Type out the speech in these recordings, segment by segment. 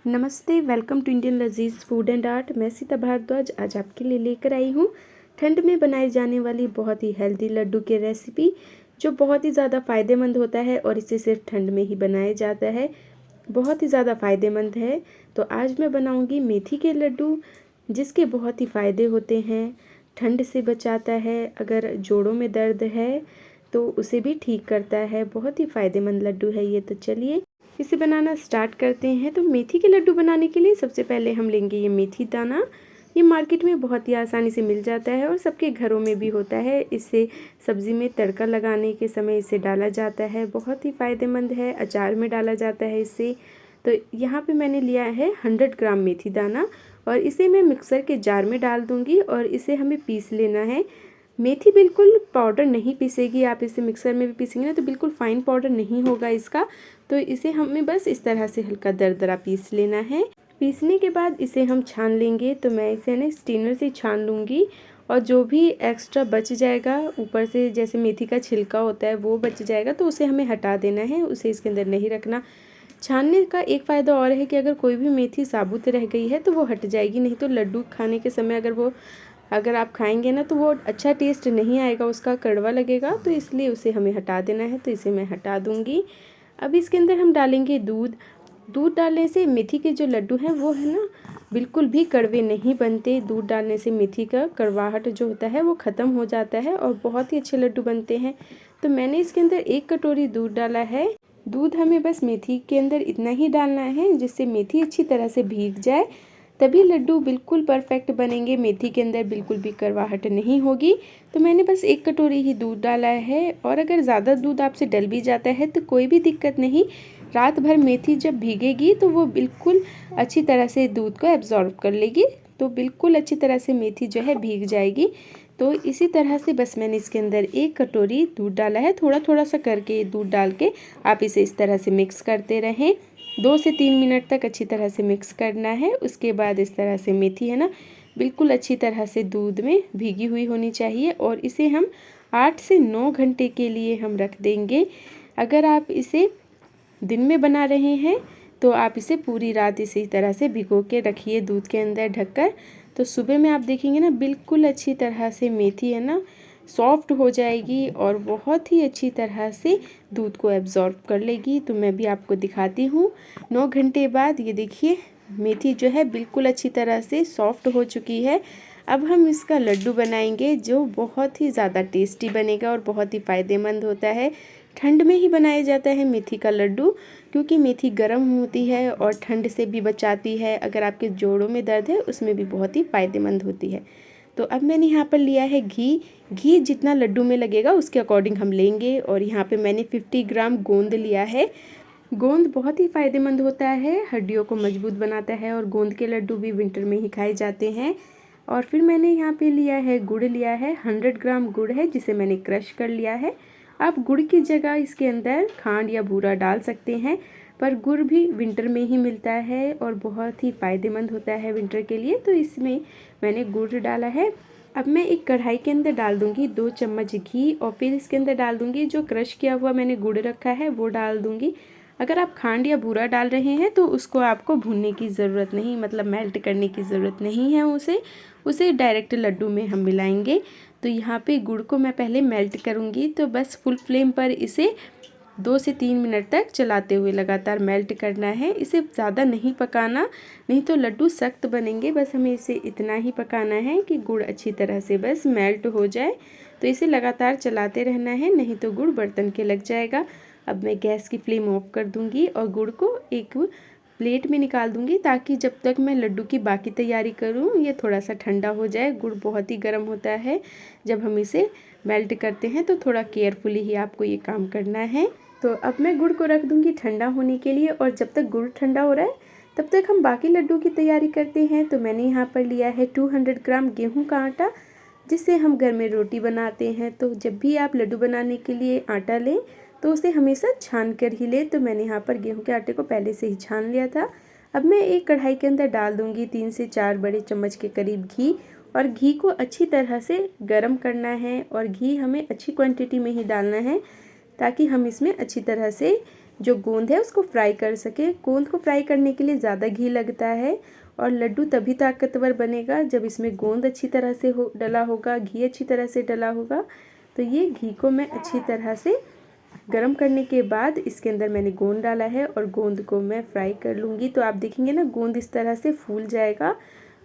नमस्ते, welcome to Indian लजीज food and art. मैं सीता भारद्वाज आज आपके लिए लेकर आई हूँ ठंड में बनाई जाने वाली बहुत ही हेल्दी लड्डू की रेसिपी, जो बहुत ही ज़्यादा फ़ायदेमंद होता है और इसे सिर्फ ठंड में ही बनाया जाता है। बहुत ही ज़्यादा फ़ायदेमंद है। तो आज मैं बनाऊँगी मेथी के लड्डू, जिसके बहुत ही फ़ायदे होते हैं। ठंड से बचाता है, अगर जोड़ों में दर्द है तो उसे भी ठीक करता है। बहुत ही फ़ायदेमंद लड्डू है ये। तो चलिए इसे बनाना स्टार्ट करते हैं। तो मेथी के लड्डू बनाने के लिए सबसे पहले हम लेंगे ये मेथी दाना। ये मार्केट में बहुत ही आसानी से मिल जाता है और सबके घरों में भी होता है। इससे सब्ज़ी में तड़का लगाने के समय इसे डाला जाता है। बहुत ही फ़ायदेमंद है, अचार में डाला जाता है इससे। तो यहाँ पे मैंने लिया है 100 ग्राम मेथी दाना और इसे मैं मिक्सर के जार में डाल दूँगी और इसे हमें पीस लेना है। मेथी बिल्कुल पाउडर नहीं पीसेगी, आप इसे मिक्सर में भी पीसेंगे ना तो बिल्कुल फाइन पाउडर नहीं होगा इसका। तो इसे हमें बस इस तरह से हल्का दरदरा पीस लेना है। पीसने के बाद इसे हम छान लेंगे। तो मैं इसे ना स्टेनर से छान लूँगी और जो भी एक्स्ट्रा बच जाएगा ऊपर से, जैसे मेथी का छिलका होता है वो बच जाएगा, तो उसे हमें हटा देना है, उसे इसके अंदर नहीं रखना। छानने का एक फ़ायदा और है कि अगर कोई भी मेथी साबुत रह गई है तो वो हट जाएगी, नहीं तो लड्डू खाने के समय अगर आप खाएंगे ना तो वो अच्छा टेस्ट नहीं आएगा, उसका कड़वा लगेगा। तो इसलिए उसे हमें हटा देना है। तो इसे मैं हटा दूँगी। अब इसके अंदर हम डालेंगे दूध। दूध डालने से मेथी के जो लड्डू हैं वो है ना बिल्कुल भी कड़वे नहीं बनते। दूध डालने से मेथी का कड़वाहट जो होता है वो ख़त्म हो जाता है और बहुत ही अच्छे लड्डू बनते हैं। तो मैंने इसके अंदर 1 कटोरी दूध डाला है। दूध हमें बस मेथी के अंदर इतना ही डालना है जिससे मेथी अच्छी तरह से भीग जाए, तभी लड्डू बिल्कुल परफेक्ट बनेंगे। मेथी के अंदर बिल्कुल भी कड़वाहट नहीं होगी। तो मैंने बस 1 कटोरी ही दूध डाला है। और अगर ज़्यादा दूध आपसे डल भी जाता है तो कोई भी दिक्कत नहीं। रात भर मेथी जब भीगेगी तो वो बिल्कुल अच्छी तरह से दूध को एब्जॉर्ब कर लेगी, तो बिल्कुल अच्छी तरह से मेथी जो है भीग जाएगी। तो इसी तरह से बस मैंने इसके अंदर 1 कटोरी दूध डाला है। थोड़ा थोड़ा सा करके दूध डाल के आप इसे इस तरह से मिक्स करते रहें। 2 से 3 मिनट तक अच्छी तरह से मिक्स करना है। उसके बाद इस तरह से मेथी है ना बिल्कुल अच्छी तरह से दूध में भीगी हुई होनी चाहिए और इसे हम 8 से 9 घंटे के लिए हम रख देंगे। अगर आप इसे दिन में बना रहे हैं तो आप इसे पूरी रात इसी तरह से भिगो के रखिए दूध के अंदर ढककर। तो सुबह में आप देखेंगे ना बिल्कुल अच्छी तरह से मेथी है ना सॉफ्ट हो जाएगी और बहुत ही अच्छी तरह से दूध को एब्जॉर्ब कर लेगी। तो मैं भी आपको दिखाती हूँ 9 घंटे बाद। ये देखिए मेथी जो है बिल्कुल अच्छी तरह से सॉफ्ट हो चुकी है। अब हम इसका लड्डू बनाएंगे जो बहुत ही ज़्यादा टेस्टी बनेगा और बहुत ही फ़ायदेमंद होता है। ठंड में ही बनाया जाता है मेथी का लड्डू, क्योंकि मेथी गर्म होती है और ठंड से भी बचाती है। अगर आपके जोड़ों में दर्द है उसमें भी बहुत ही फ़ायदेमंद होती है। तो अब मैंने यहाँ पर लिया है घी। घी जितना लड्डू में लगेगा उसके अकॉर्डिंग हम लेंगे। और यहाँ पे मैंने 50 ग्राम गोंद लिया है। गोंद बहुत ही फ़ायदेमंद होता है, हड्डियों को मजबूत बनाता है और गोंद के लड्डू भी विंटर में ही खाए जाते हैं। और फिर मैंने यहाँ पे लिया है गुड़ लिया है। 100 ग्राम गुड़ है जिसे मैंने क्रश कर लिया है। आप गुड़ की जगह इसके अंदर खांड या बूरा डाल सकते हैं, पर गुड़ भी विंटर में ही मिलता है और बहुत ही फ़ायदेमंद होता है विंटर के लिए। तो इसमें मैंने गुड़ डाला है। अब मैं एक कढ़ाई के अंदर डाल दूंगी 2 चम्मच घी और फिर इसके अंदर डाल दूंगी जो क्रश किया हुआ मैंने गुड़ रखा है वो डाल दूंगी। अगर आप खांड या बूरा डाल रहे हैं तो उसको आपको भूनने की ज़रूरत नहीं, मतलब मेल्ट करने की ज़रूरत नहीं है। उसे डायरेक्ट लड्डू में हम मिलाएंगे। तो यहाँ पे गुड़ को मैं पहले मेल्ट करूँगी। तो बस फुल फ्लेम पर इसे 2 से 3 मिनट तक चलाते हुए लगातार मेल्ट करना है। इसे ज़्यादा नहीं पकाना, नहीं तो लड्डू सख्त बनेंगे। बस हमें इसे इतना ही पकाना है कि गुड़ अच्छी तरह से बस मेल्ट हो जाए। तो इसे लगातार चलाते रहना है, नहीं तो गुड़ बर्तन के लग जाएगा। अब मैं गैस की फ्लेम ऑफ कर दूंगी और गुड़ को एक प्लेट में निकाल दूंगी, ताकि जब तक मैं लड्डू की बाकी तैयारी करूं ये थोड़ा सा ठंडा हो जाए। गुड़ बहुत ही गर्म होता है जब हम इसे मेल्ट करते हैं, तो थोड़ा केयरफुली ही आपको ये काम करना है। तो अब मैं गुड़ को रख दूंगी ठंडा होने के लिए और जब तक गुड़ ठंडा हो रहा है तब तक हम बाकी लड्डू की तैयारी करते हैं। तो मैंने यहाँ पर लिया है 200 ग्राम गेहूँ का आटा, जिससे हम घर में रोटी बनाते हैं। तो जब भी आप लड्डू बनाने के लिए आटा लें तो उसे हमेशा छान कर ही लें। तो मैंने यहाँ पर गेहूं के आटे को पहले से ही छान लिया था। अब मैं एक कढ़ाई के अंदर डाल दूंगी 3 से 4 बड़े चम्मच के करीब घी और घी को अच्छी तरह से गर्म करना है और घी हमें अच्छी क्वांटिटी में ही डालना है, ताकि हम इसमें अच्छी तरह से जो गोंद है उसको फ्राई कर सके। गोंद को फ्राई करने के लिए ज़्यादा घी लगता है और लड्डू तभी ताकतवर बनेगा जब इसमें गोंद अच्छी तरह से डला होगा, घी अच्छी तरह से डला होगा। तो ये घी को मैं अच्छी तरह से गरम करने के बाद इसके अंदर मैंने गोंद डाला है और गोंद को मैं फ्राई कर लूँगी। तो आप देखेंगे ना गोंद इस तरह से फूल जाएगा।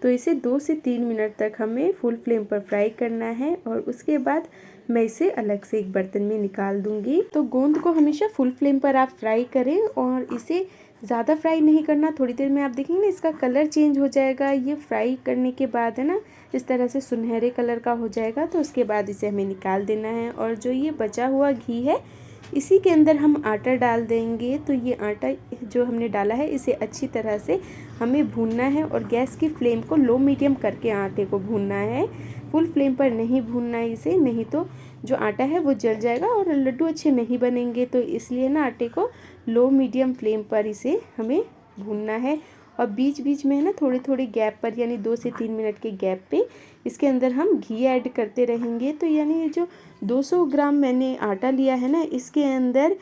तो इसे 2 से 3 मिनट तक हमें फुल फ्लेम पर फ्राई करना है और उसके बाद मैं इसे अलग से एक बर्तन में निकाल दूँगी। तो गोंद को हमेशा फुल फ्लेम पर आप फ्राई करें और इसे ज़्यादा फ्राई नहीं करना। थोड़ी देर में आप देखेंगे ना इसका कलर चेंज हो जाएगा। ये फ्राई करने के बाद है ना इस तरह से सुनहरे कलर का हो जाएगा। तो उसके बाद इसे हमें निकाल देना है और जो ये बचा हुआ घी है इसी के अंदर हम आटा डाल देंगे। तो ये आटा जो हमने डाला है इसे अच्छी तरह से हमें भूनना है और गैस की फ्लेम को लो मीडियम करके आटे को भूनना है। फुल फ्लेम पर नहीं भूनना है इसे, नहीं तो जो आटा है वो जल जाएगा और लड्डू अच्छे नहीं बनेंगे। तो इसलिए ना आटे को लो मीडियम फ्लेम पर इसे हमें भूनना है और बीच बीच में है ना थोड़े थोड़े गैप पर यानी 2 से 3 मिनट के गैप पे इसके अंदर हम घी ऐड करते रहेंगे। तो यानी ये जो 200 ग्राम मैंने आटा लिया है ना इसके अंदर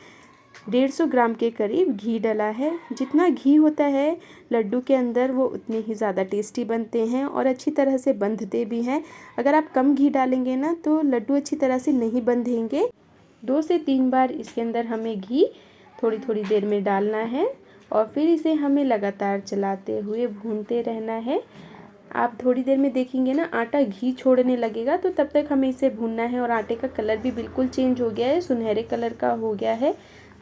150 ग्राम के करीब घी डला है। जितना घी होता है लड्डू के अंदर वो उतने ही ज़्यादा टेस्टी बनते हैं और अच्छी तरह से बंधते भी हैं। अगर आप कम घी डालेंगे ना तो लड्डू अच्छी तरह से नहीं बंधेंगे। 2 से 3 बार इसके अंदर हमें घी थोड़ी थोड़ी देर में डालना है और फिर इसे हमें लगातार चलाते हुए भूनते रहना है। आप थोड़ी देर में देखेंगे ना आटा घी छोड़ने लगेगा, तो तब तक हमें इसे भूनना है और आटे का कलर भी बिल्कुल चेंज हो गया है, सुनहरे कलर का हो गया है।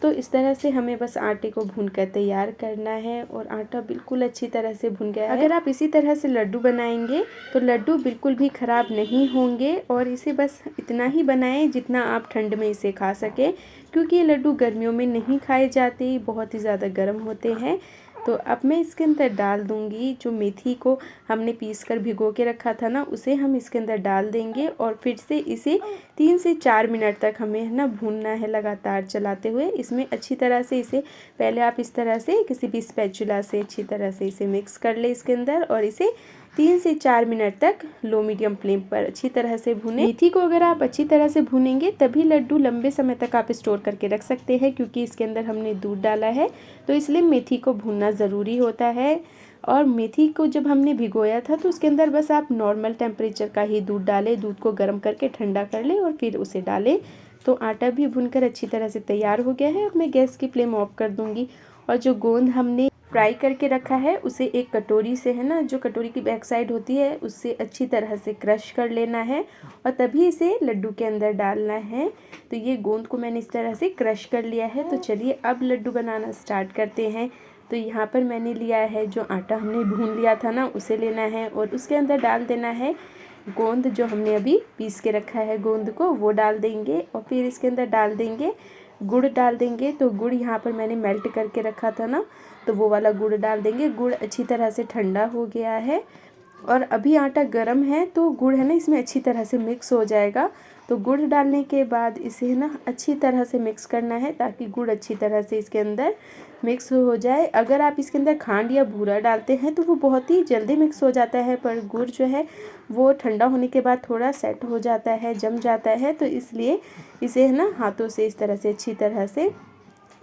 तो इस तरह से हमें बस आटे को भूनकर तैयार करना है और आटा बिल्कुल अच्छी तरह से भुन गया है। अगर आप इसी तरह से लड्डू बनाएंगे तो लड्डू बिल्कुल भी ख़राब नहीं होंगे। और इसे बस इतना ही बनाएं जितना आप ठंड में इसे खा सकें, क्योंकि ये लड्डू गर्मियों में नहीं खाए जाते, बहुत ही ज़्यादा गर्म होते हैं। तो अब मैं इसके अंदर डाल दूंगी जो मेथी को हमने पीस कर भिगो के रखा था ना, उसे हम इसके अंदर डाल देंगे और फिर से इसे 3 से 4 मिनट तक हमें है ना भूनना है लगातार चलाते हुए। इसमें अच्छी तरह से इसे पहले आप इस तरह से किसी भी स्पैचुला से अच्छी तरह से इसे मिक्स कर ले इसके अंदर और इसे 3 से 4 मिनट तक लो मीडियम फ्लेम पर अच्छी तरह से भुने। मेथी को अगर आप अच्छी तरह से भुनेंगे तभी लड्डू लंबे समय तक आप स्टोर करके रख सकते हैं, क्योंकि इसके अंदर हमने दूध डाला है तो इसलिए मेथी को भूनना ज़रूरी होता है। और मेथी को जब हमने भिगोया था तो उसके अंदर बस आप नॉर्मल टेम्परेचर का ही दूध डालें, दूध को गर्म करके ठंडा कर लें और फिर उसे डालें। तो आटा भी भुनकर अच्छी तरह से तैयार हो गया है। अब मैं गैस की फ्लेम ऑफ कर दूँगी और जो गोंद हमने फ्राई करके रखा है उसे एक कटोरी से है ना, जो कटोरी की बैक साइड होती है उससे अच्छी तरह से क्रश कर लेना है और तभी इसे लड्डू के अंदर डालना है। तो ये गोंद को मैंने इस तरह से क्रश कर लिया है। तो चलिए अब लड्डू बनाना स्टार्ट करते हैं। तो यहाँ पर मैंने लिया है जो आटा हमने भून लिया था ना उसे लेना है और उसके अंदर डाल देना है गोंद, जो हमने अभी पीस के रखा है गोंद को वो डाल देंगे और फिर इसके अंदर डाल देंगे गुड़ डाल देंगे। तो गुड़ यहाँ पर मैंने मेल्ट करके रखा था ना, तो वो वाला गुड़ डाल देंगे। गुड़ अच्छी तरह से ठंडा हो गया है और अभी आटा गर्म है तो गुड़ है ना इसमें अच्छी तरह से मिक्स हो जाएगा। तो गुड़ डालने के बाद इसे ना अच्छी तरह से मिक्स करना है ताकि गुड़ अच्छी तरह से इसके अंदर मिक्स हो जाए। अगर आप इसके अंदर खांड या बूरा डालते हैं तो वो बहुत ही जल्दी मिक्स हो जाता है, पर गुड़ जो है वो ठंडा होने के बाद थोड़ा सेट हो जाता है, जम जाता है। तो इसलिए इसे है ना हाथों से इस तरह से अच्छी तरह से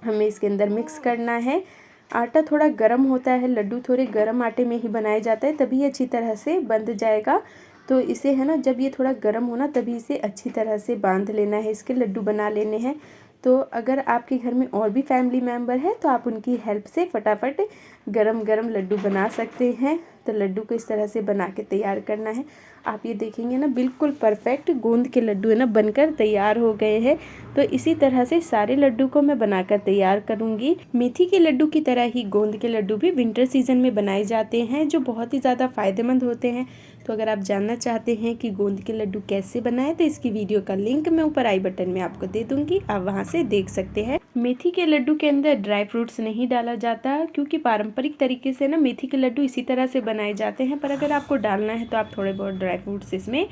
हमें इसके अंदर मिक्स करना है। आटा थोड़ा गर्म होता है, लड्डू थोड़े गर्म आटे में ही बनाया जाता है, तभी अच्छी तरह से बंध जाएगा। तो इसे है ना जब ये थोड़ा गर्म होना तभी इसे अच्छी तरह से बांध लेना है, इसके लड्डू बना लेने हैं। तो अगर आपके घर में और भी फैमिली मेम्बर है तो आप उनकी हेल्प से फटाफट गरम गरम लड्डू बना सकते हैं। तो लड्डू को इस तरह से बना के तैयार करना है। आप ये देखेंगे ना बिल्कुल परफेक्ट गोंद के लड्डू है ना बनकर तैयार हो गए हैं। तो इसी तरह से सारे लड्डू को मैं बनाकर तैयार करूँगी। मेथी के लड्डू की तरह ही गोंद के लड्डू भी विंटर सीजन में बनाए जाते हैं, जो बहुत ही ज़्यादा फ़ायदेमंद होते हैं। तो अगर आप जानना चाहते हैं कि गोंद के लड्डू कैसे बनाएं तो इसकी वीडियो का लिंक मैं ऊपर आई बटन में आपको दे दूंगी, आप वहां से देख सकते हैं। मेथी के लड्डू के अंदर ड्राई फ्रूट्स नहीं डाला जाता, क्योंकि पारंपरिक तरीके से ना मेथी के लड्डू इसी तरह से बनाए जाते हैं। पर अगर आपको डालना है तो आप थोड़े बहुत ड्राई फ्रूट्स इसमें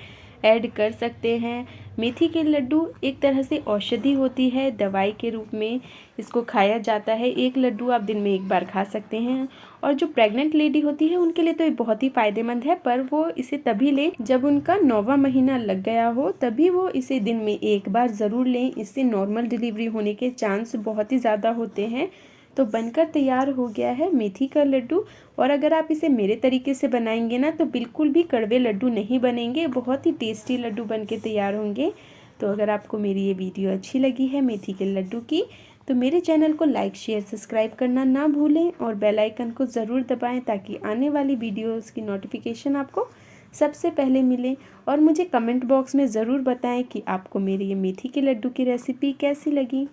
ऐड कर सकते हैं। मेथी के लड्डू एक तरह से औषधि होती है, दवाई के रूप में इसको खाया जाता है। एक लड्डू आप दिन में एक बार खा सकते हैं। और जो प्रेग्नेंट लेडी होती है उनके लिए तो ये बहुत ही फ़ायदेमंद है, पर वो इसे तभी लें जब उनका 9वां महीना लग गया हो, तभी वो इसे दिन में एक बार ज़रूर लें। इससे नॉर्मल डिलीवरी होने के चांस बहुत ही ज़्यादा होते हैं। तो बनकर तैयार हो गया है मेथी का लड्डू। और अगर आप इसे मेरे तरीके से बनाएंगे ना तो बिल्कुल भी कड़वे लड्डू नहीं बनेंगे, बहुत ही टेस्टी लड्डू बन के तैयार होंगे। तो अगर आपको मेरी ये वीडियो अच्छी लगी है मेथी के लड्डू की, तो मेरे चैनल को लाइक शेयर सब्सक्राइब करना ना भूलें और बेल आइकन को ज़रूर दबाएं ताकि आने वाली वीडियोस की नोटिफिकेशन आपको सबसे पहले मिले। और मुझे कमेंट बॉक्स में ज़रूर बताएं कि आपको मेरी ये मेथी के लड्डू की रेसिपी कैसी लगी।